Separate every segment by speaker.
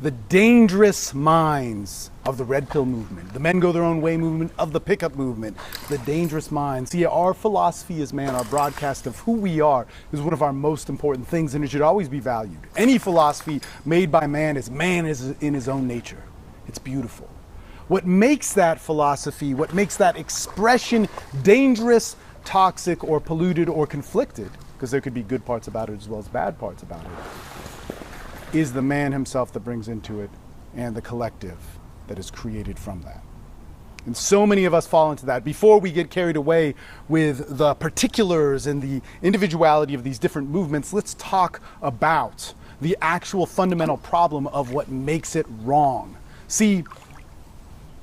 Speaker 1: the dangerous minds of the red pill movement, the men go their own way movement, of the pickup movement, the dangerous minds. See, our philosophy as man, our broadcast of who we are, is one of our most important things, and it should always be valued. Any philosophy made by man is in his own nature. It's beautiful. What makes that philosophy, what makes that expression dangerous, toxic, or polluted, or conflicted, because there could be good parts about it as well as bad parts about it, is the man himself that brings into it, and the collective that is created from that. And so many of us fall into that. Before we get carried away with the particulars and the individuality of these different movements, let's talk about the actual fundamental problem of what makes it wrong. See,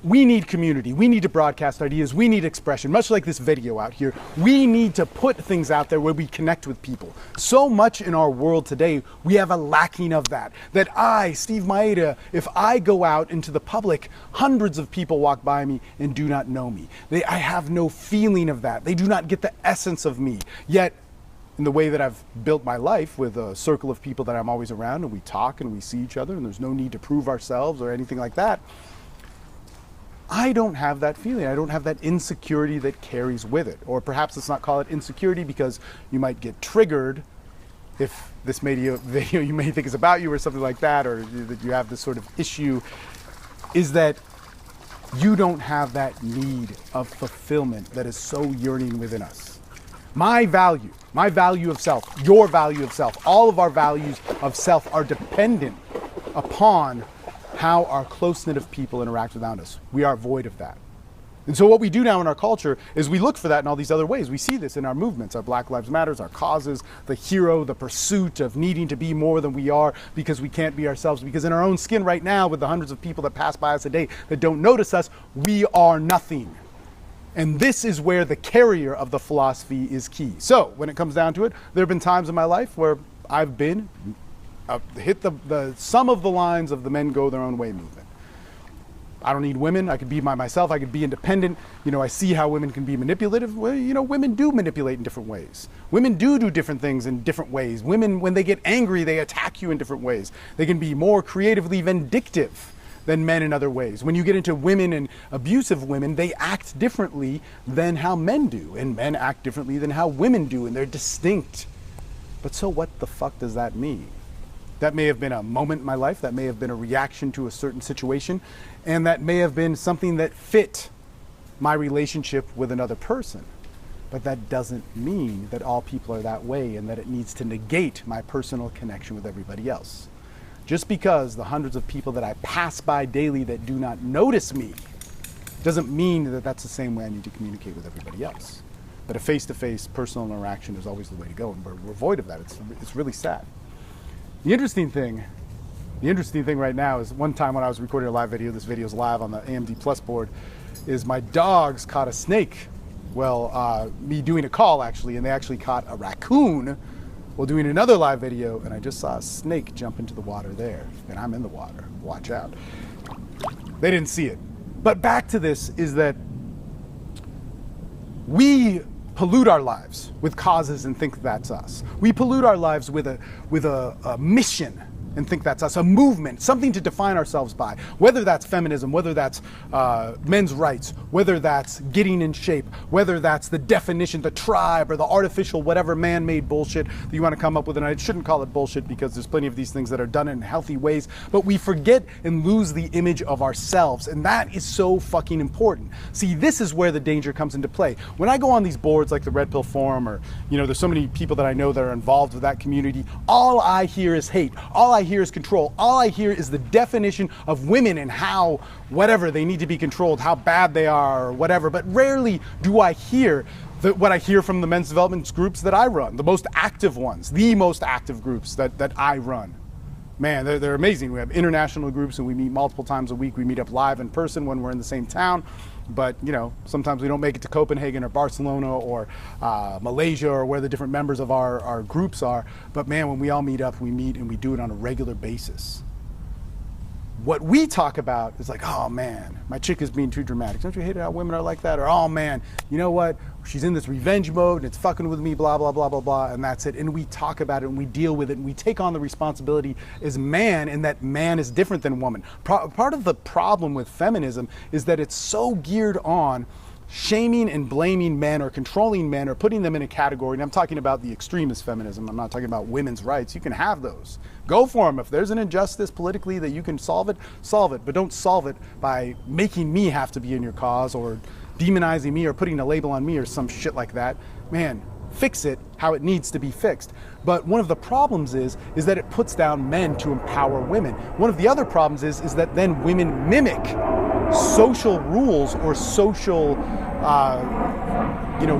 Speaker 1: we need community, we need to broadcast ideas, we need expression, much like this video out here. We need to put things out there where we connect with people. So much in our world today, we have a lacking of that. That I, Steve Mayeda, if I go out into the public, hundreds of people walk by me and do not know me. I have no feeling of that. They do not get the essence of me. Yet, in the way that I've built my life with a circle of people that I'm always around, and we talk and we see each other, and there's no need to prove ourselves or anything like that, I don't have that feeling. I don't have that insecurity that carries with it. Or perhaps let's not call it insecurity, because you might get triggered if this video you may think is about you or something like that, or that you have this sort of issue, is that you don't have that need of fulfillment that is so yearning within us. My value of self, your value of self, all of our values of self are dependent upon how our close-knit of people interact around us. We are void of that. And so what we do now in our culture is we look for that in all these other ways. We see this in our movements, our Black Lives Matters, our causes, the hero, the pursuit of needing to be more than we are because we can't be ourselves. Because in our own skin right now, with the hundreds of people that pass by us a day that don't notice us, we are nothing. And this is where the carrier of the philosophy is key. So when it comes down to it, there have been times in my life where I've been hit the sum of the lines of the men go their own way movement. I don't need women. I could be by myself. I could be independent. I see how women can be manipulative. Well, women do manipulate in different ways. Women do different things in different ways. Women, when they get angry, they attack you in different ways. They can be more creatively vindictive than men in other ways. When you get into women and abusive women, they act differently than how men do. And men act differently than how women do, and they're distinct. But so what the fuck does that mean? That may have been a moment in my life, that may have been a reaction to a certain situation, and that may have been something that fit my relationship with another person. But that doesn't mean that all people are that way and that it needs to negate my personal connection with everybody else. Just because the hundreds of people that I pass by daily that do not notice me doesn't mean that that's the same way I need to communicate with everybody else. But a face-to-face personal interaction is always the way to go, and we're void of that. It's really sad. The interesting thing right now is one time when I was recording a live video, this video's live on the AMD Plus board, is my dogs caught a snake. Well, me doing a call actually, and they actually caught a raccoon while doing another live video, and I just saw a snake jump into the water there, and I'm in the water, watch out. They didn't see it. But back to this is that we pollute our lives with causes and think that's us. We pollute our lives with a mission and think that's us, a movement, something to define ourselves by, whether that's feminism, whether that's men's rights, whether that's getting in shape, whether that's the definition, the tribe, or the artificial whatever man-made bullshit that you want to come up with. And I shouldn't call it bullshit because there's plenty of these things that are done in healthy ways, but we forget and lose the image of ourselves, and that is so fucking important. See, this is where the danger comes into play. When I go on these boards like the Red Pill Forum, or there's so many people that I know that are involved with that community, all I hear is hate. All I hear is control. All I hear is the definition of women and how whatever they need to be controlled, how bad they are or whatever. But rarely do I hear what I hear from the men's development groups that I run, the most active ones, the most active groups that I run. Man, they're amazing. We have international groups and we meet multiple times a week. We meet up live in person when we're in the same town. But sometimes we don't make it to Copenhagen or Barcelona or Malaysia or where the different members of our groups are. But man, when we all meet up, we meet and we do it on a regular basis. What we talk about is like, oh man, my chick is being too dramatic. Don't you hate it how women are like that? Or, oh man, you know what? she's in this revenge mode and it's fucking with me, blah, blah, blah, blah, blah, and that's it. And we talk about it and we deal with it and we take on the responsibility as man, and that man is different than woman. Part of the problem with feminism is that it's so geared on shaming and blaming men or controlling men or putting them in a category. And I'm talking about the extremist feminism. I'm not talking about women's rights. You can have those. Go for them. If there's an injustice politically that you can solve it, but don't solve it by making me have to be in your cause or demonizing me or putting a label on me or some shit like that. Man, fix it how it needs to be fixed. But one of the problems is that it puts down men to empower women. One of the other problems is that then women mimic social rules or social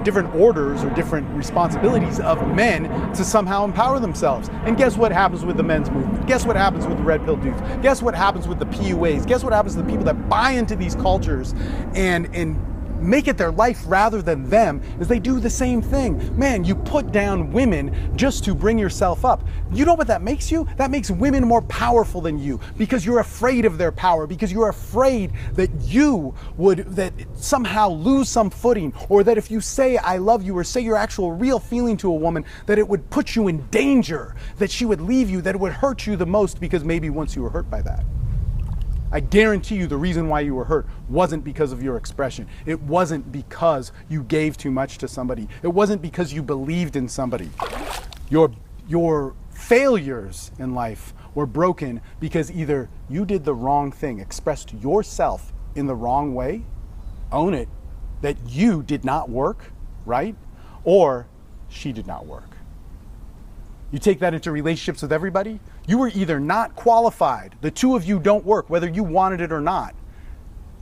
Speaker 1: different orders or different responsibilities of men to somehow empower themselves. And guess what happens with the men's movement? Guess what happens with the red pill dudes? Guess what happens with the PUAs? Guess what happens to the people that buy into these cultures and make it their life rather than them, is they do the same thing. Man, you put down women just to bring yourself up. You know what that makes you? That makes women more powerful than you, because you're afraid of their power, because you're afraid that you would somehow lose some footing, or that if you say I love you or say your actual real feeling to a woman, that it would put you in danger, that she would leave you, that it would hurt you the most, because maybe once you were hurt by that. I guarantee you the reason why you were hurt wasn't because of your expression. It wasn't because you gave too much to somebody. It wasn't because you believed in somebody. Your failures in life were broken because either you did the wrong thing, expressed yourself in the wrong way, own it, that you did not work, right? Or she did not work. You take that into relationships with everybody. You were either not qualified, the two of you don't work, whether you wanted it or not,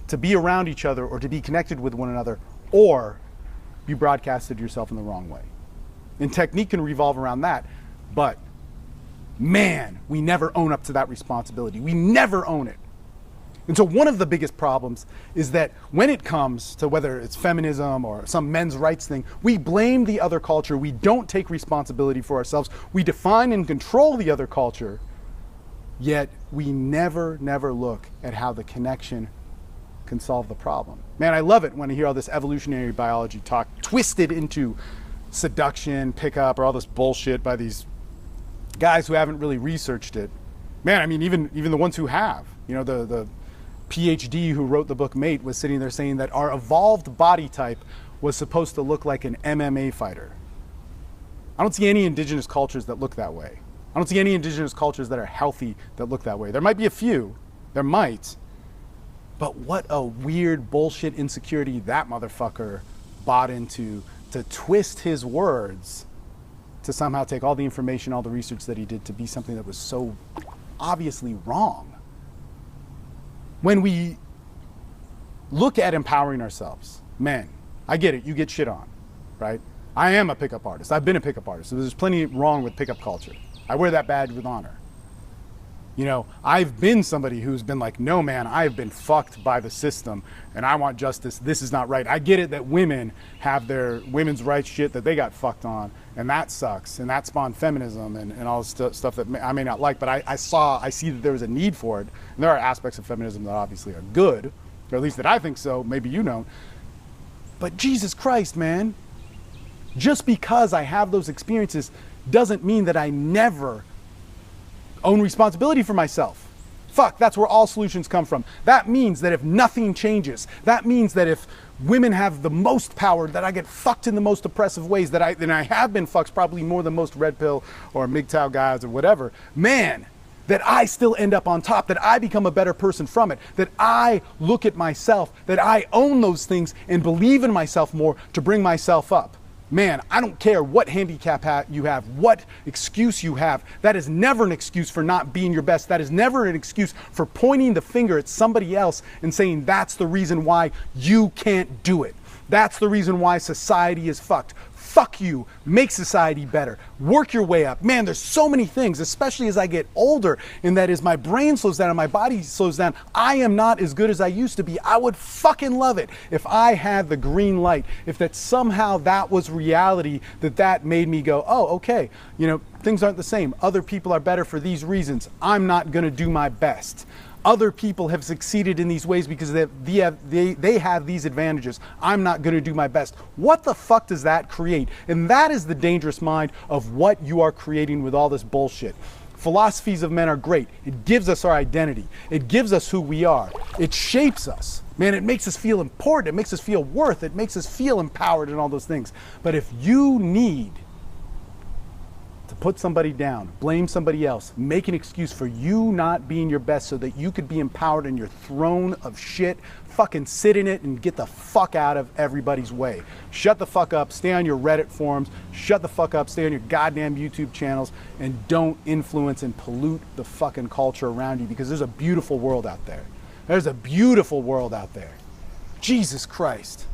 Speaker 1: to be around each other or to be connected with one another, or you broadcasted yourself in the wrong way. And technique can revolve around that, but man, we never own up to that responsibility. We never own it. And so one of the biggest problems is that when it comes to whether it's feminism or some men's rights thing, we blame the other culture. We don't take responsibility for ourselves. We define and control the other culture, yet we never look at how the connection can solve the problem. Man, I love it when I hear all this evolutionary biology talk twisted into seduction, pickup, or all this bullshit by these guys who haven't really researched it. Man, I mean, even the ones who have, the PhD who wrote the book Mate was sitting there saying that our evolved body type was supposed to look like an MMA fighter. I don't see any indigenous cultures that look that way. I don't see any indigenous cultures that are healthy that look that way. There might be a few, there might, but what a weird bullshit insecurity that motherfucker bought into to twist his words to somehow take all the information, all the research that he did to be something that was so obviously wrong. When we look at empowering ourselves, men, I get it, you get shit on, right? I am a pickup artist. I've been a pickup artist. So there's plenty wrong with pickup culture. I wear that badge with honor. I've been somebody who's been like, no man, I've been fucked by the system and I want justice. This is not right. I get it that women have their women's rights shit that they got fucked on, and that sucks, and that spawned feminism and all this stuff that I may not like, but I see that there was a need for it. And there are aspects of feminism that obviously are good, or at least that I think so, maybe you don't. But Jesus Christ, man, just because I have those experiences doesn't mean that I never own responsibility for myself. Fuck, that's where all solutions come from. That means that if nothing changes, that means that if women have the most power, that I get fucked in the most oppressive ways, that I have been fucked probably more than most red pill or MGTOW guys or whatever, man, that I still end up on top, that I become a better person from it, that I look at myself, that I own those things and believe in myself more to bring myself up. Man, I don't care what handicap you have, what excuse you have. That is never an excuse for not being your best. That is never an excuse for pointing the finger at somebody else and saying that's the reason why you can't do it. That's the reason why society is fucked. Fuck you, make society better, work your way up. Man, there's so many things, especially as I get older, and that as my brain slows down and my body slows down, I am not as good as I used to be. I would fucking love it if I had the green light, if that somehow that was reality, that made me go, oh, okay, things aren't the same. Other people are better for these reasons. I'm not gonna do my best. Other people have succeeded in these ways because they have these advantages. I'm not going to do my best. What the fuck does that create? And that is the dangerous mind of what you are creating with all this bullshit. Philosophies of men are great. It gives us our identity. It gives us who we are. It shapes us. Man, it makes us feel important. It makes us feel worth. It makes us feel empowered and all those things. But if you need to put somebody down, blame somebody else, make an excuse for you not being your best so that you could be empowered in your throne of shit, fucking sit in it and get the fuck out of everybody's way. Shut the fuck up, stay on your Reddit forums, shut the fuck up, stay on your goddamn YouTube channels, and don't influence and pollute the fucking culture around you, because there's a beautiful world out there. There's a beautiful world out there. Jesus Christ.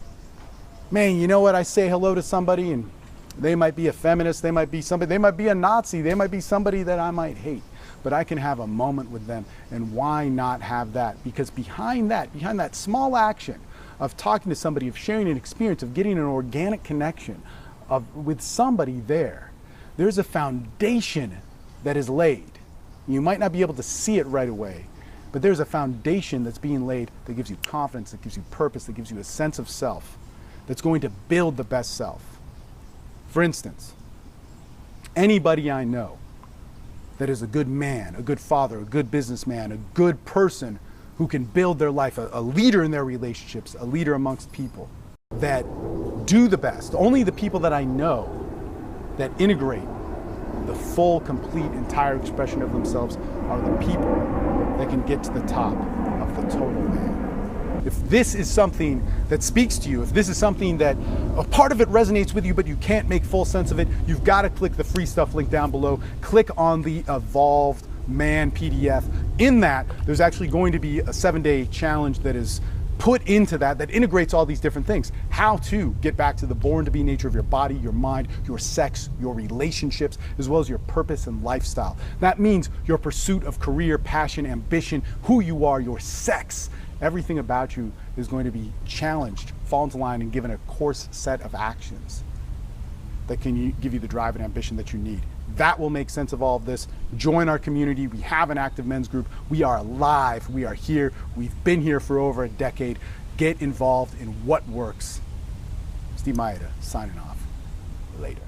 Speaker 1: Man, you know what? I say hello to somebody and they might be a feminist, they might be somebody, they might be a Nazi, they might be somebody that I might hate, but I can have a moment with them. And why not have that? Because behind that small action of talking to somebody, of sharing an experience, of getting an organic connection with somebody there's a foundation that is laid. You might not be able to see it right away, but there's a foundation that's being laid that gives you confidence, that gives you purpose, that gives you a sense of self, that's going to build the best self. For instance, anybody I know that is a good man, a good father, a good businessman, a good person who can build their life, a leader in their relationships, a leader amongst people that do the best, only the people that I know that integrate the full, complete, entire expression of themselves are the people that can get to the top of the total man. If this is something that speaks to you, if this is something that a part of it resonates with you, but you can't make full sense of it, you've got to click the free stuff link down below. Click on the Evolved Man PDF. In that, there's actually going to be a 7-day challenge that is put into that integrates all these different things. How to get back to the born to be nature of your body, your mind, your sex, your relationships, as well as your purpose and lifestyle. That means your pursuit of career, passion, ambition, who you are, your sex. Everything about you is going to be challenged, fall into line, and given a course set of actions that can give you the drive and ambition that you need. That will make sense of all of this. Join our community. We have an active men's group. We are alive. We are here. We've been here for over a decade. Get involved in what works. Steve Mayeda, signing off. Later.